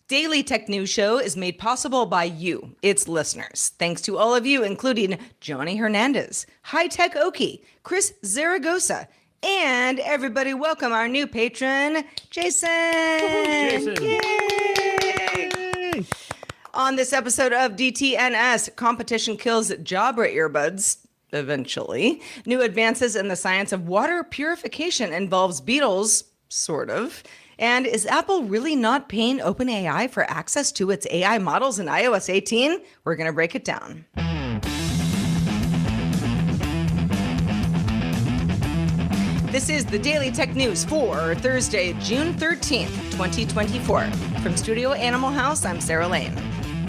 Daily Tech News Show is made possible by you, its listeners. Thanks to all of you, including Johnny Hernandez, High Tech Okie, Chris Zaragoza, and everybody welcome our new patron, Jason. Jason. Yay! On this episode of DTNS, competition kills Jabra earbuds. Eventually, new advances in the science of water purification involves beetles, sort of. And is Apple really not paying OpenAI for access to its AI models in iOS 18? We're going to break it down. This is the Daily Tech News for Thursday, June 13th, 2024. From Studio Animal House, I'm Sarah Lane.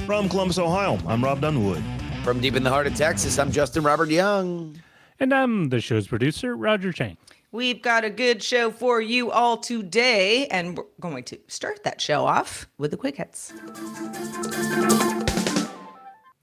From Columbus, Ohio, I'm Robb Dunewood. From deep in the heart of Texas, I'm Justin Robert Young. And I'm the show's producer, Roger Chang. We've got a good show for you all today, and we're going to start that show off with the quick hits.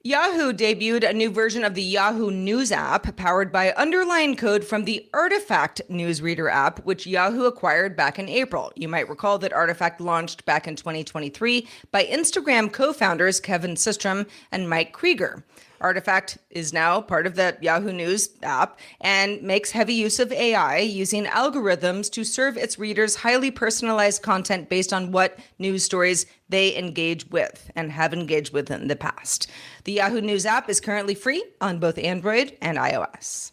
Yahoo debuted a new version of the Yahoo News app powered by underlying code from the Artifact newsreader app, which Yahoo acquired back in April. You might recall that Artifact launched back in 2023 by Instagram co-founders Kevin Systrom and Mike Krieger. Artifact is now part of the Yahoo News app and makes heavy use of AI, using algorithms to serve its readers highly personalized content based on what news stories they engage with and have engaged with in the past. The Yahoo News app is currently free on both Android and iOS.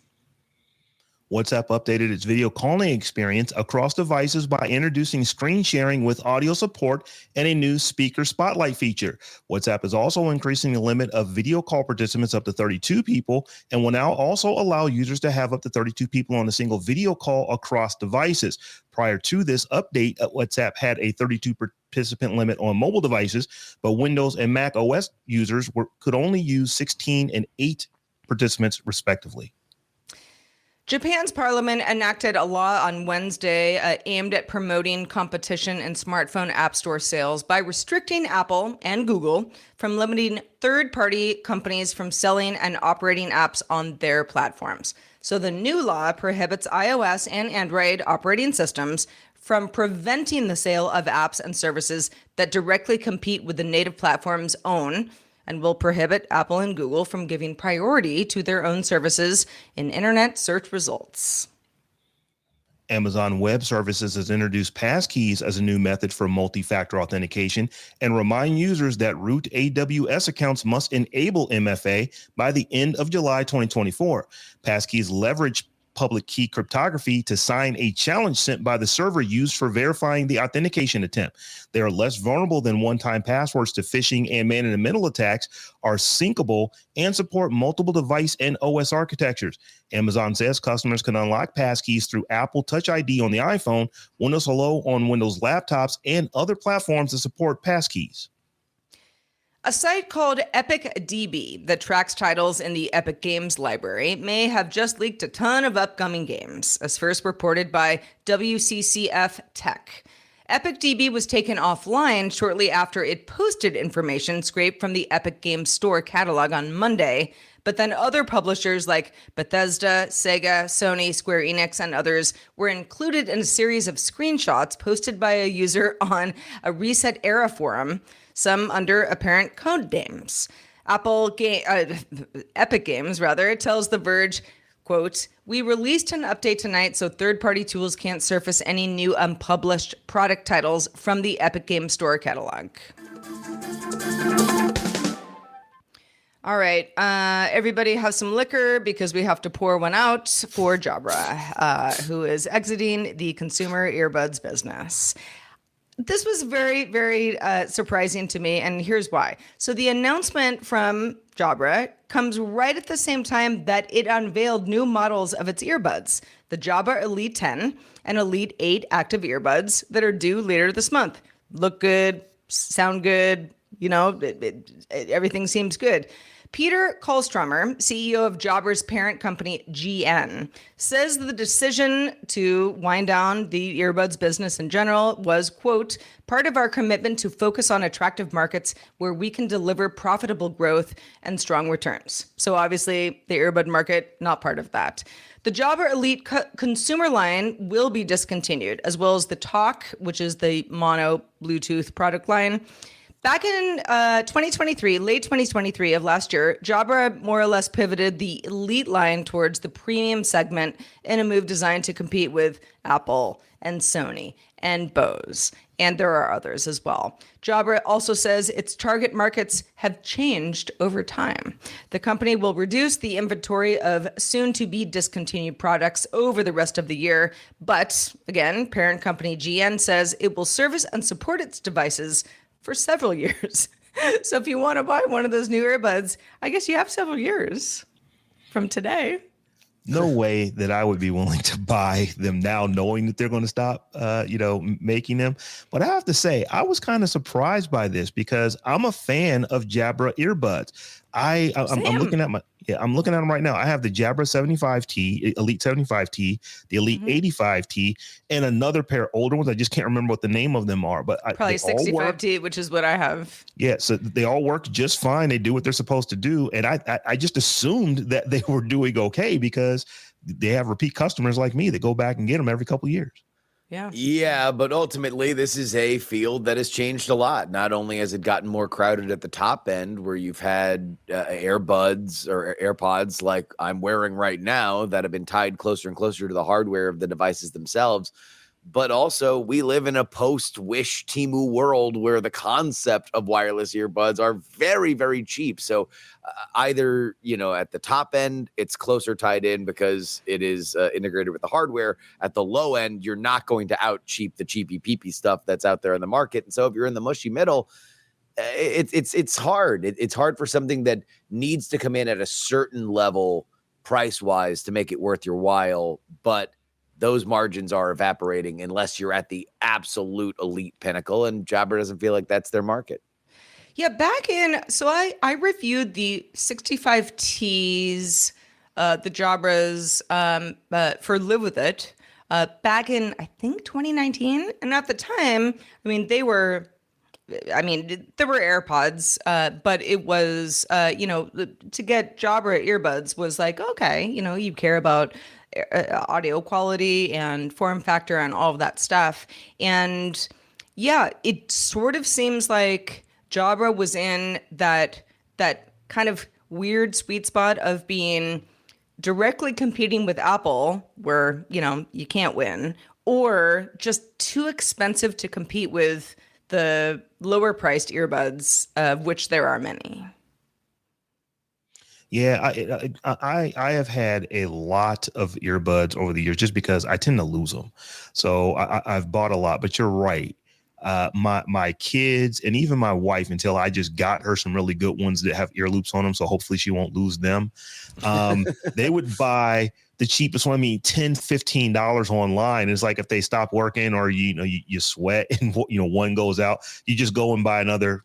WhatsApp updated its video calling experience across devices by introducing screen sharing with audio support and a new speaker spotlight feature. WhatsApp is also increasing the limit of video call participants up to 32 people and will now also allow users to have up to 32 people on a single video call across devices. Prior to this update, WhatsApp had a 32 participant limit on mobile devices, but Windows and Mac OS users could only use 16 and 8 participants respectively. Japan's parliament enacted a law on Wednesday aimed at promoting competition in smartphone app store sales by restricting Apple and Google from limiting third-party companies from selling and operating apps on their platforms. So the new law prohibits iOS and Android operating systems from preventing the sale of apps and services that directly compete with the native platform's own, and will prohibit Apple and Google from giving priority to their own services in internet search results. Amazon Web Services has introduced passkeys as a new method for multi-factor authentication and remind users that root AWS accounts must enable MFA by the end of July 2024. Passkeys leverage public key cryptography to sign a challenge sent by the server used for verifying the authentication attempt. They are less vulnerable than one-time passwords to phishing and man-in-the-middle attacks, are syncable, and support multiple device and OS architectures. Amazon says customers can unlock passkeys through Apple Touch ID on the iPhone, Windows Hello on Windows laptops, and other platforms that support passkeys. A site called EpicDB that tracks titles in the Epic Games library may have just leaked a ton of upcoming games, as first reported by WCCF Tech. EpicDB was taken offline shortly after it posted information scraped from the Epic Games Store catalog on Monday, but then other publishers like Bethesda, Sega, Sony, Square Enix, and others were included in a series of screenshots posted by a user on a Reset Era forum, some under apparent code names. Epic Games, tells The Verge, quote, "We released an update tonight so third-party tools can't surface any new unpublished product titles from the Epic Games Store catalog." All right, everybody have some liquor because we have to pour one out for Jabra, who is exiting the consumer earbuds business. This was very, very surprising to me, and here's why. So the announcement from Jabra comes right at the same time that it unveiled new models of its earbuds, the Jabra Elite 10 and Elite 8 active earbuds that are due later this month. Look good, sound good, everything seems good. Peter Kolstromer, CEO of Jabra's parent company, GN, says the decision to wind down the earbuds business in general was, quote, part of our commitment to focus on attractive markets where we can deliver profitable growth and strong returns. So obviously the earbud market, not part of that. The Jabra Elite consumer line will be discontinued, as well as the Talk, which is the mono Bluetooth product line. Back in 2023, late 2023 of last year, Jabra more or less pivoted the Elite line towards the premium segment in a move designed to compete with Apple and Sony and Bose. And there are others as well. Jabra also says its target markets have changed over time. The company will reduce the inventory of soon-to-be discontinued products over the rest of the year. But again, parent company GN says it will service and support its devices for several years. So if you want to buy one of those new earbuds, I guess you have several years from today. No way that I would be willing to buy them now, knowing that they're going to stop, making them. But I have to say, I was kind of surprised by this because I'm a fan of Jabra earbuds. I'm looking at them right now. I have the Jabra 75T, Elite 75T, the Elite 85T, and another pair of older ones. I just can't remember what the name of them are, but probably 65T, which is what I have. Yeah, so they all work just fine. They do what they're supposed to do, and I just assumed that they were doing okay because they have repeat customers like me that go back and get them every couple of years. Yeah, but ultimately, this is a field that has changed a lot. Not only has it gotten more crowded at the top end, where you've had earbuds or AirPods like I'm wearing right now that have been tied closer and closer to the hardware of the devices themselves, but also we live in a post-Wish Temu world where the concept of wireless earbuds are very, very cheap. So either, at the top end, it's closer tied in because it is integrated with the hardware. At the low end, you're not going to out cheap the cheapy peepy stuff that's out there in the market. And so if you're in the mushy middle, it's hard. It's hard for something that needs to come in at a certain level price-wise to make it worth your while. But those margins are evaporating unless you're at the absolute elite pinnacle, and Jabra doesn't feel like that's their market. Yeah, so I reviewed the 65Ts, the Jabras for Live With It back in, I think, 2019. And at the time, there were AirPods, but it was, to get Jabra earbuds was like, okay, you care about audio quality and form factor and all of that stuff. And yeah, it sort of seems like Jabra was in that kind of weird sweet spot of being directly competing with Apple, where, you can't win, or just too expensive to compete with the lower priced earbuds, of which there are many. Yeah, I have had a lot of earbuds over the years just because I tend to lose them. So I've bought a lot, but you're right. My kids and even my wife, until I just got her some really good ones that have ear loops on them, so hopefully she won't lose them. They would buy the cheapest one, $10-15 online. It's like if they stop working or you sweat and one goes out, you just go and buy another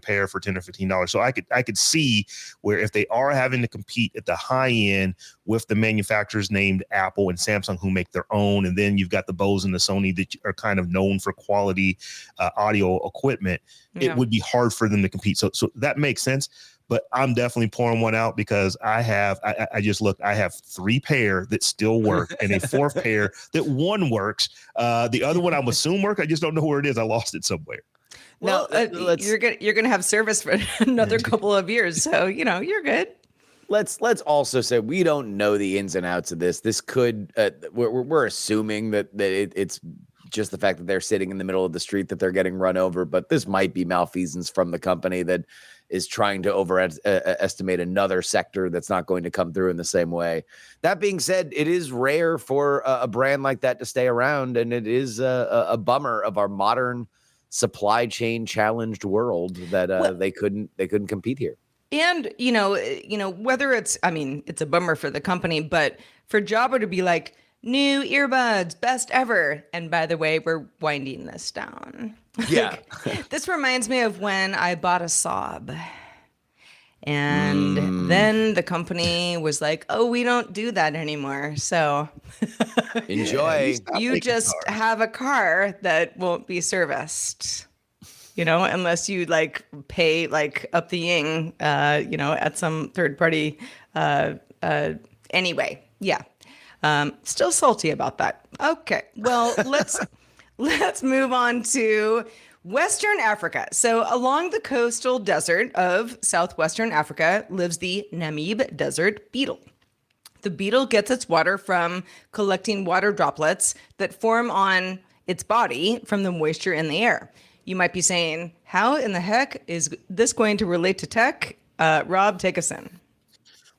pair for $10 or $15. So I could see where if they are having to compete at the high end with the manufacturers named Apple and Samsung who make their own, and then you've got the Bose and the Sony that are kind of known for quality audio equipment, it would be hard for them to compete. So that makes sense. But I'm definitely pouring one out because I have 3 pair that still work and a 4th pair that one works. The other one I'm assuming work. I just don't know where it is. I lost it somewhere. Well, you're gonna have service for another couple of years, so you're good. Let's also say we don't know the ins and outs of this. This could we're assuming that it's just the fact that they're sitting in the middle of the street that they're getting run over, but this might be malfeasance from the company that is trying to overestimate another sector that's not going to come through in the same way. That being said, it is rare for a brand like that to stay around, and it is a bummer of our modern supply chain challenged world that they couldn't compete here. And whether it's a bummer for the company, but for Jabra to be like, new earbuds, best ever. And by the way, we're winding this down. Yeah. This reminds me of when I bought a Saab. And then the company was like, oh, we don't do that anymore. So enjoy. You just have a car that won't be serviced. Unless you pay up the ying, at some third party. Anyway, yeah. Still salty about that. Okay, well, let's move on to Western Africa. So along the coastal desert of southwestern Africa lives the Namib Desert beetle. The beetle gets its water from collecting water droplets that form on its body from the moisture in the air. You might be saying, how in the heck is this going to relate to tech? Rob, take us in.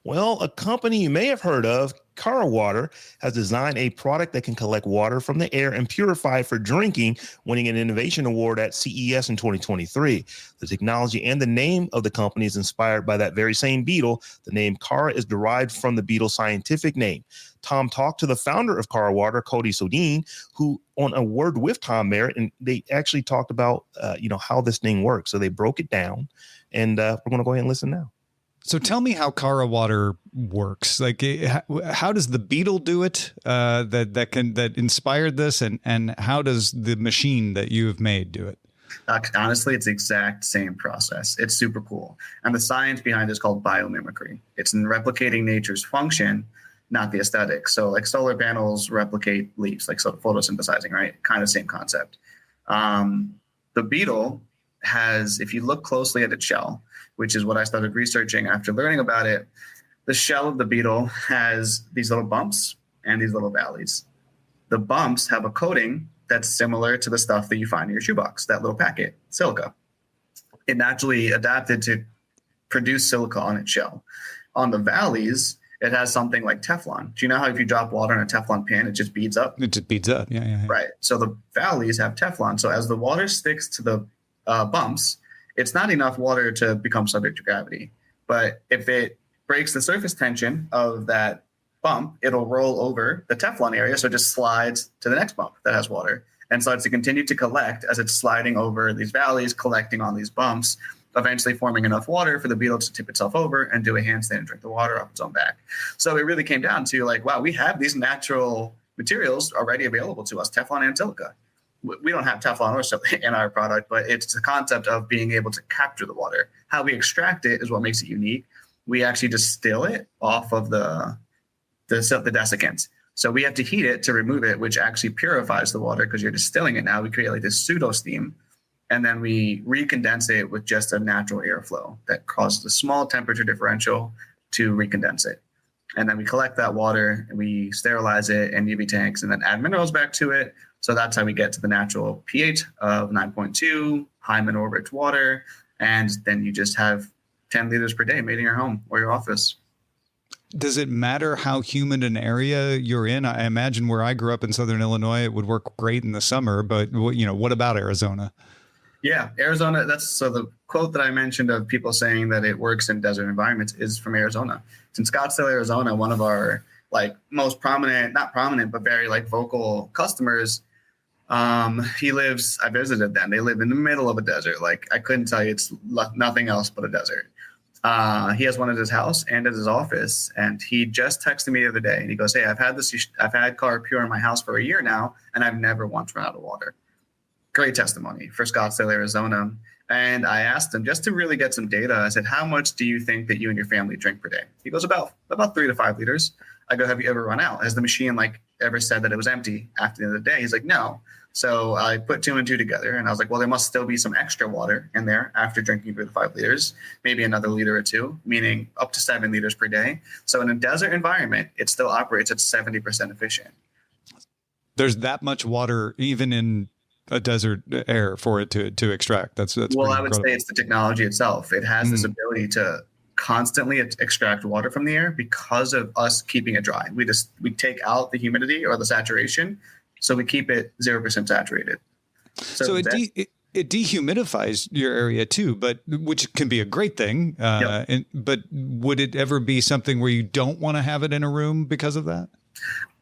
Well, a company you may have heard of, Cara Water, has designed a product that can collect water from the air and purify it for drinking, winning an innovation award at CES in 2023. The technology and the name of the company is inspired by that very same beetle. The name Cara is derived from the beetle's scientific name. Tom talked to the founder of Cara Water, Cody Sodine, who on a word with Tom Merritt, and they actually talked about how this thing works. So they broke it down, and we're going to go ahead and listen now. So tell me how Cara Water works. Like, how does the beetle do it? That inspired this, and how does the machine that you have made do it? Honestly, it's the exact same process. It's super cool, and the science behind it is called biomimicry. It's in replicating nature's function, not the aesthetics. So, like solar panels replicate leaves, like photosynthesizing, right? Kind of same concept. The beetle has, if you look closely at its shell, which is what I started researching after learning about it, the shell of the beetle has these little bumps and these little valleys. The bumps have a coating that's similar to the stuff that you find in your shoebox, that little packet, silica. It naturally adapted to produce silica on its shell. On the valleys, it has something like Teflon. Do you know how if you drop water in a Teflon pan, it just beads up? It just beads up, yeah. Right. So the valleys have Teflon. So as the water sticks to the bumps, it's not enough water to become subject to gravity. But if it breaks the surface tension of that bump, it'll roll over the Teflon area. So it just slides to the next bump that has water and starts to continue to collect as it's sliding over these valleys, collecting on these bumps, eventually forming enough water for the beetle to tip itself over and do a handstand and drink the water off its own back. So it really came down to like, wow, we have these natural materials already available to us, Teflon and silica. We don't have Teflon or silica in our product, but it's the concept of being able to capture the water. How we extract it is what makes it unique. We actually distill it off of the desiccant. So we have to heat it to remove it, which actually purifies the water because you're distilling it now. We create like this pseudo steam, and then we recondense it with just a natural airflow that causes a small temperature differential to recondense it. And then we collect that water and we sterilize it in UV tanks and then add minerals back to it. So that's how we get to the natural pH of 9.2, high mineral rich water. And then you just have 10 liters per day made in your home or your office. Does it matter how humid an area you're in? I imagine where I grew up in Southern Illinois, it would work great in the summer, but what about Arizona? Yeah, Arizona, so the quote that I mentioned of people saying that it works in desert environments is from Arizona. It's in Scottsdale, Arizona, one of our most prominent, not prominent, but very vocal customers. I visited them. They live in the middle of a desert. I couldn't tell you, it's nothing else but a desert. He has one at his house and at his office. And he just texted me the other day and he goes, hey, I've had Cara Pure in my house for a year now, and I've never once run out of water. Great testimony for Scottsdale, Arizona. And I asked him just to really get some data. I said, how much do you think that you and your family drink per day? He goes, about 3 to 5 liters. I go, have you ever run out? Has the machine ever said that it was empty after the end of the day? He's like, no. So I put 2 and 2 together and I was like, well, there must still be some extra water in there after drinking 3 to 5 liters, maybe another liter or 2, meaning up to 7 liters per day. So in a desert environment, it still operates at 70% efficient. There's that much water even in a desert air for it to extract. That's well, I would say it's the technology itself. It has this ability to constantly extract water from the air because of us keeping it dry. We take out the humidity or the saturation, so we keep it 0% saturated. So it dehumidifies your area too, but which can be a great thing. Yep. But would it ever be something where you don't want to have it in a room because of that?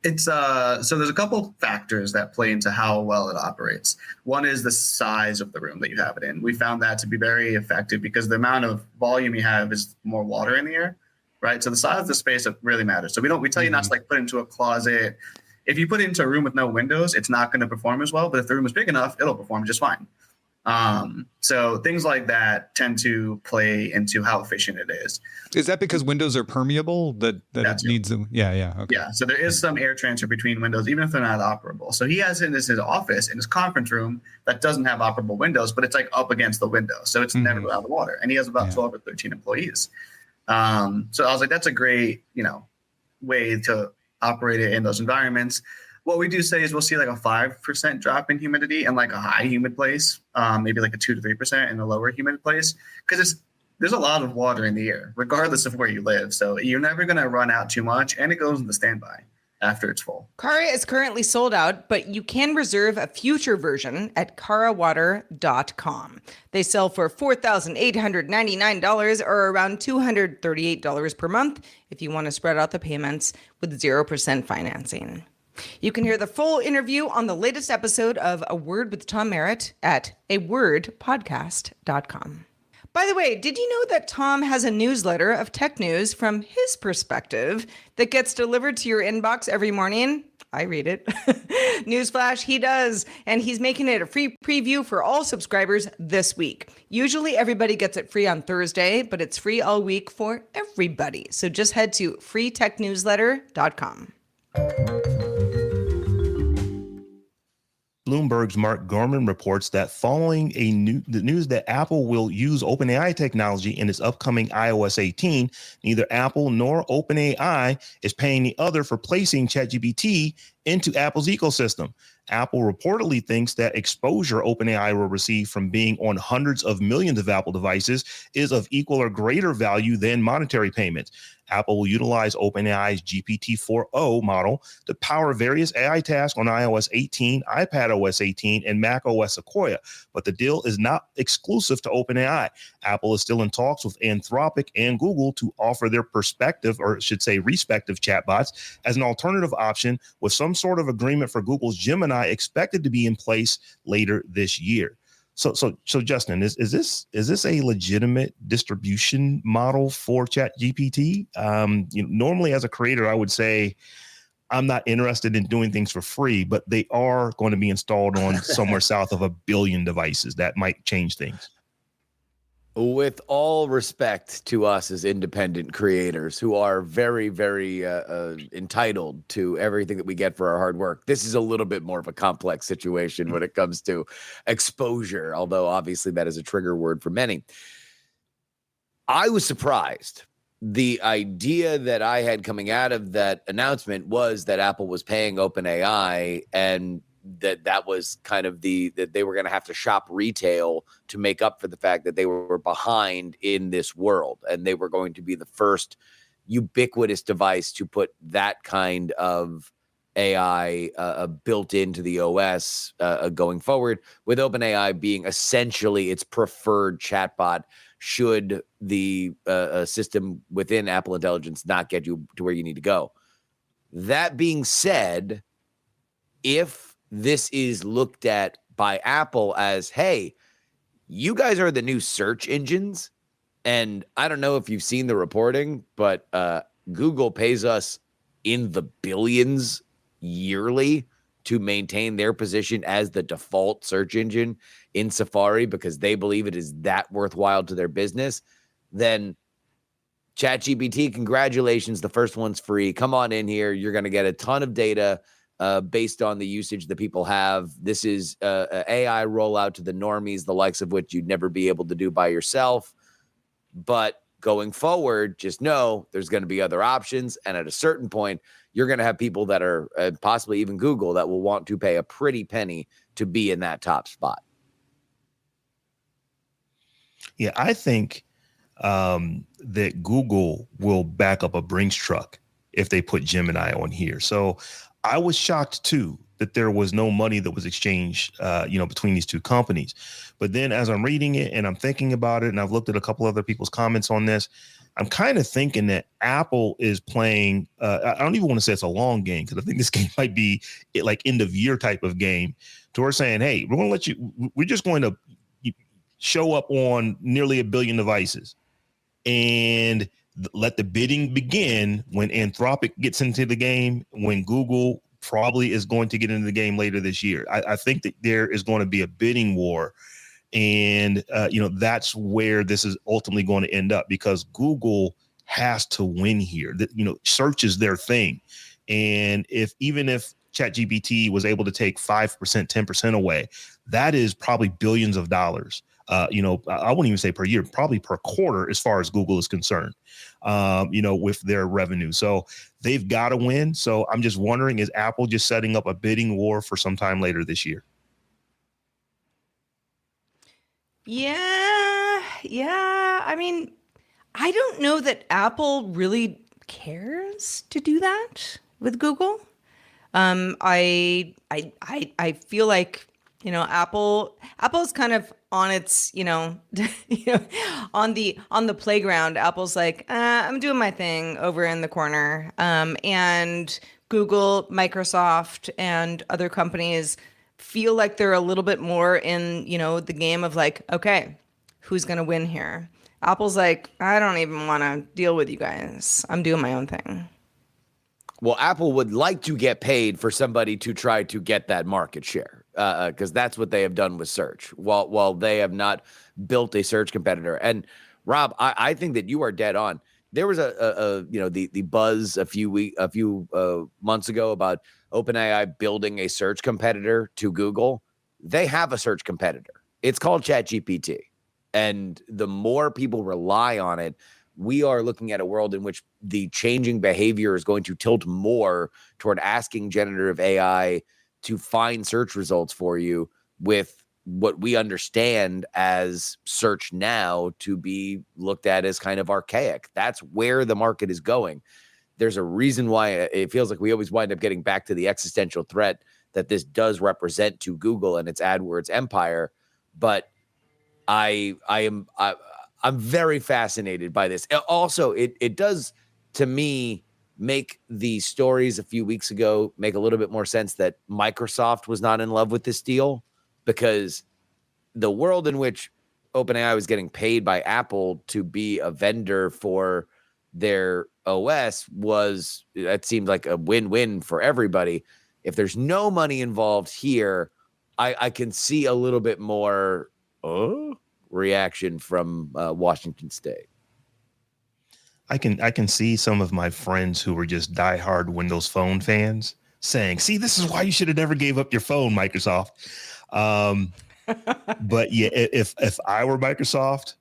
It's so there's a couple factors that play into how well it operates. One is the size of the room that you have it in. We found that to be very effective because the amount of volume you have is more water in the air, right? So the size of the space really matters. So we tell you not to put it into a closet. If you put it into a room with no windows, it's not going to perform as well. But if the room is big enough, it'll perform just fine. So things like that tend to play into how efficient it is. Is that because windows are permeable that it needs them? Yeah. Okay. Yeah. So there is some air transfer between windows, even if they're not operable. So he has in his office, in his conference room, that doesn't have operable windows, but it's like up against the window. So it's never out of the water. And he has about 12 or 13 employees. So I was like, that's a great, way to operate it in those environments. What we do say is we'll see like a 5% drop in humidity in like a high humid place, maybe like a 2 to 3% in a lower humid place, because there's a lot of water in the air, regardless of where you live. So you're never going to run out too much, and it goes into standby after it's full. Kara is currently sold out, but you can reserve a future version at karawater.com. They sell for $4,899 or around $238 per month if you want to spread out the payments with 0% financing. You can hear the full interview on the latest episode of A Word with Tom Merritt at awordpodcast.com. By the way, did you know that Tom has a newsletter of tech news from his perspective that gets delivered to your inbox every morning? I read it. Newsflash, he does. And he's making it a free preview for all subscribers this week. Usually everybody gets it free on Thursday, but it's free all week for everybody. So just head to freetechnewsletter.com. Bloomberg's Mark Gurman reports that following the news that Apple will use OpenAI technology in its upcoming iOS 18, neither Apple nor OpenAI is paying the other for placing ChatGPT into Apple's ecosystem. Apple reportedly thinks that exposure OpenAI will receive from being on hundreds of millions of Apple devices is of equal or greater value than monetary payments. Apple will utilize OpenAI's GPT-4o model to power various AI tasks on iOS 18, iPadOS 18, and macOS Sequoia, but the deal is not exclusive to OpenAI. Apple is still in talks with Anthropic and Google to offer their respective chatbots as an alternative option, with some sort of agreement for Google's Gemini expected to be in place later this year. So Justin, is this a legitimate distribution model for ChatGPT? Normally as a creator, I would say I'm not interested in doing things for free, but they are going to be installed on somewhere south of 1 billion devices. That might change things. With all respect to us as independent creators who are very, very entitled to everything that we get for our hard work, this is a little bit more of a complex situation when it comes to exposure, although obviously that is a trigger word for many. I was surprised. The idea that I had coming out of that announcement was that Apple was paying OpenAI, and that was kind of that they were going to have to shop retail to make up for the fact that they were behind in this world, and they were going to be the first ubiquitous device to put that kind of AI built into the OS going forward, with OpenAI being essentially its preferred chatbot should the system within Apple Intelligence not get you to where you need to go. That being said, if this is looked at by Apple as, hey, you guys are the new search engines. And I don't know if you've seen the reporting, but Google pays us in the billions yearly to maintain their position as the default search engine in Safari because they believe it is that worthwhile to their business. Then ChatGPT, congratulations. The first one's free. Come on in here. You're going to get a ton of data based on the usage that people have. This is AI rollout to the normies, the likes of which you'd never be able to do by yourself. But going forward, just know there's going to be other options. And at a certain point, you're going to have people that are possibly even Google that will want to pay a pretty penny to be in that top spot. Yeah, I think that Google will back up a Brinks truck if they put Gemini on here. So I was shocked too that there was no money that was exchanged, between these two companies. But then as I'm reading it and I'm thinking about it, and I've looked at a couple other people's comments on this, I'm kind of thinking that Apple is playing, I don't even want to say it's a long game, because I think this game might be like end of year type of game, to where saying, hey, we're just going to show up on nearly 1 billion devices and let the bidding begin when Anthropic gets into the game, when Google probably is going to get into the game later this year. I think that there is going to be a bidding war, And, that's where this is ultimately going to end up, because Google has to win here. Search is their thing. And even if ChatGPT was able to take 5%, 10% away, that is probably billions of dollars. I wouldn't even say per year, probably per quarter, as far as Google is concerned, with their revenue. So they've got to win. So I'm just wondering, is Apple just setting up a bidding war for sometime later this year? Yeah. I mean, I don't know that Apple really cares to do that with Google. I feel like, Apple's kind of on its, on the playground. Apple's like, I'm doing my thing over in the corner. And Google, Microsoft, and other companies feel like they're a little bit more in, the game of like, okay, who's going to win here? Apple's like, I don't even want to deal with you guys. I'm doing my own thing. Well, Apple would like to get paid for somebody to try to get that market share, because that's what they have done with search, while they have not built a search competitor. And Rob, I think that you are dead on. There was the buzz a few months ago about OpenAI building a search competitor to Google. They have a search competitor. It's called ChatGPT. And the more people rely on it, we are looking at a world in which the changing behavior is going to tilt more toward asking generative AI to find search results for you, with what we understand as search now to be looked at as kind of archaic. That's where the market is going. There's a reason why it feels like we always wind up getting back to the existential threat that this does represent to Google and its AdWords empire. But I'm very fascinated by this. Also, it does, to me, make the stories a few weeks ago make a little bit more sense that Microsoft was not in love with this deal, because the world in which OpenAI was getting paid by Apple to be a vendor for their OS that seemed like a win-win for everybody. If there's no money involved here, I can see a little bit more reaction from Washington State. I can see some of my friends who were just diehard Windows Phone fans saying, "See, this is why you should have never gave up your phone, Microsoft." But yeah, if I were Microsoft,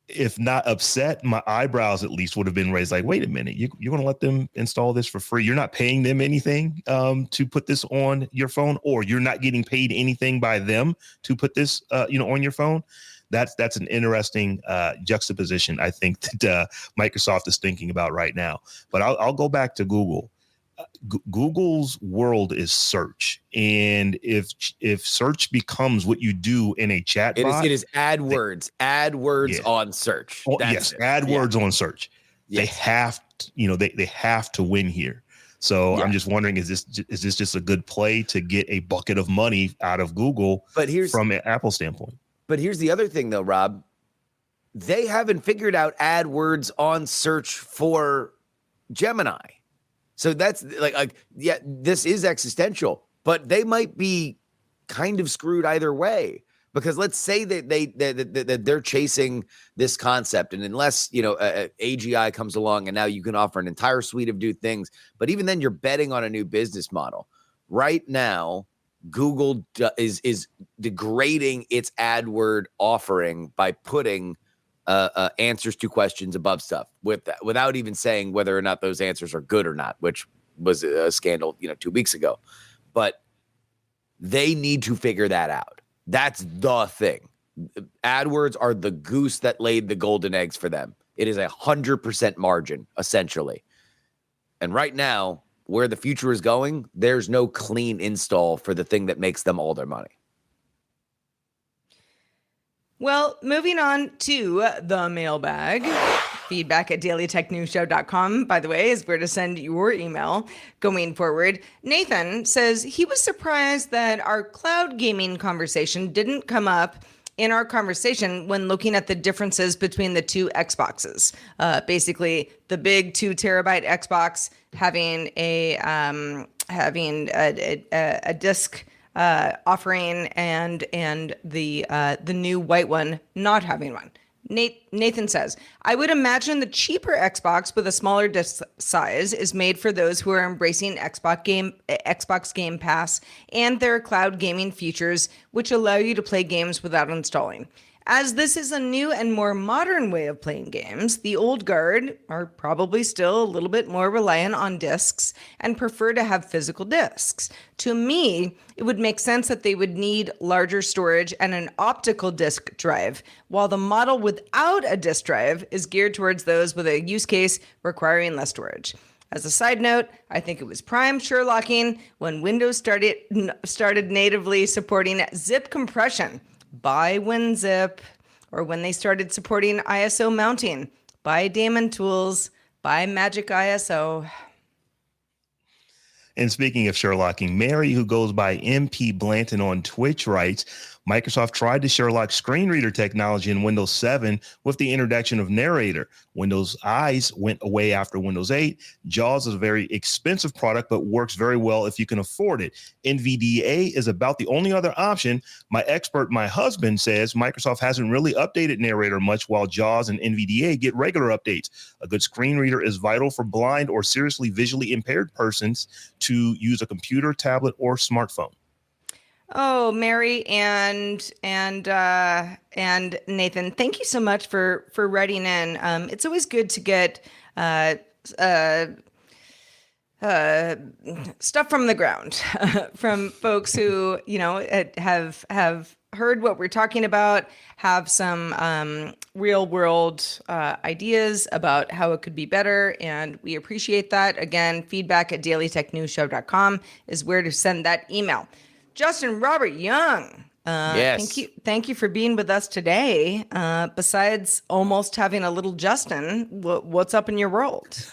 if not upset, my eyebrows at least would have been raised. Like, wait a minute, you're going to let them install this for free? You're not paying them anything to put this on your phone, or you're not getting paid anything by them to put this, on your phone. That's an interesting juxtaposition, I think, that Microsoft is thinking about right now. But I'll go back to Google. Google's world is search, and if search becomes what you do in a chat bot, it is AdWords on search. Yes, AdWords on search. Yes. They have to, they have to win here. So I'm just wondering, is this just a good play to get a bucket of money out of Google, from an Apple standpoint? But here's the other thing, though, Rob. They haven't figured out AdWords on search for Gemini. So that's this is existential, but they might be kind of screwed either way, because let's say that they're chasing this concept, and unless AGI comes along and now you can offer an entire suite of new things, but even then you're betting on a new business model. Right now, Google is degrading its AdWord offering by putting answers to questions above stuff without even saying whether or not those answers are good or not, which was a scandal, 2 weeks ago. But they need to figure that out. That's the thing. AdWords are the goose that laid the golden eggs for them. It is 100% margin, essentially. And right now, where the future is going, there's no clean install for the thing that makes them all their money. Well, moving on to the mailbag. Feedback at dailytechnewsshow.com, by the way, is where to send your email going forward. Nathan says he was surprised that our cloud gaming conversation didn't come up in our conversation when looking at the differences between the two Xboxes. Basically, the big 2 terabyte Xbox having a disk offering and the new white one not having one. Nathan says, I would imagine the cheaper Xbox with a smaller disc size is made for those who are embracing Xbox Game Pass and their cloud gaming features, which allow you to play games without installing. As this is a new and more modern way of playing games, the old guard are probably still a little bit more reliant on discs and prefer to have physical discs. To me, it would make sense that they would need larger storage and an optical disk drive, while the model without a disk drive is geared towards those with a use case requiring less storage. As a side note, I think it was prime Sherlocking when Windows started natively supporting zip compression. By WinZip, or when they started supporting ISO mounting. By Daemon Tools, by Magic ISO. And speaking of Sherlocking, Mary, who goes by MP Blanton on Twitch, writes, Microsoft tried to Sherlock screen reader technology in Windows 7 with the introduction of Narrator. Windows Eyes went away after Windows 8. JAWS is a very expensive product, but works very well if you can afford it. NVDA is about the only other option. My expert, my husband, says Microsoft hasn't really updated Narrator much, while JAWS and NVDA get regular updates. A good screen reader is vital for blind or seriously visually impaired persons to use a computer, tablet, or smartphone. Oh, Mary and Nathan, thank you so much for writing in. It's always good to get stuff from the ground from folks who have heard what we're talking about, have some real world ideas about how it could be better, and we appreciate that. Again, feedback@dailytechnewsshow.com is where to send that email. Justin Robert Young, yes. Thank you for being with us today. Besides almost having a little Justin, what's up in your world?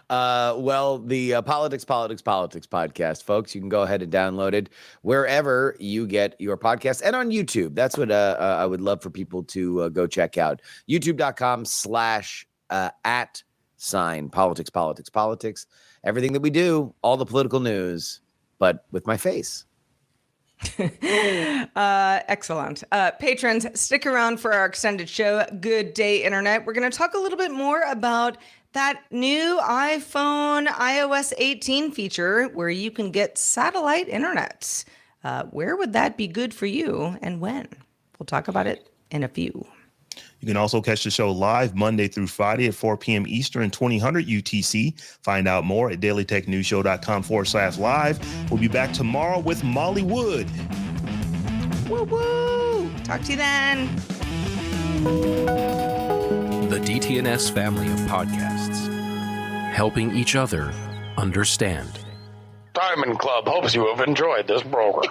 Well, the Politics podcast, folks, you can go ahead and download it wherever you get your podcast and on YouTube. That's what I would love for people to go check out. YouTube.com/@politics. Everything that we do, all the political news, but with my face. Excellent. Patrons, stick around for our extended show, Good Day Internet. We're going to talk a little bit more about that new iPhone iOS 18 feature where you can get satellite internet. Where would that be good for you and when? We'll talk about it in a few. You can also catch the show live Monday through Friday at 4 p.m. Eastern, 2000 UTC. Find out more at dailytechnewsshow.com/live. We'll be back tomorrow with Molly Wood. Woo woo! Talk to you then. The DTNS family of podcasts, helping each other understand. Diamond Club hopes you have enjoyed this program.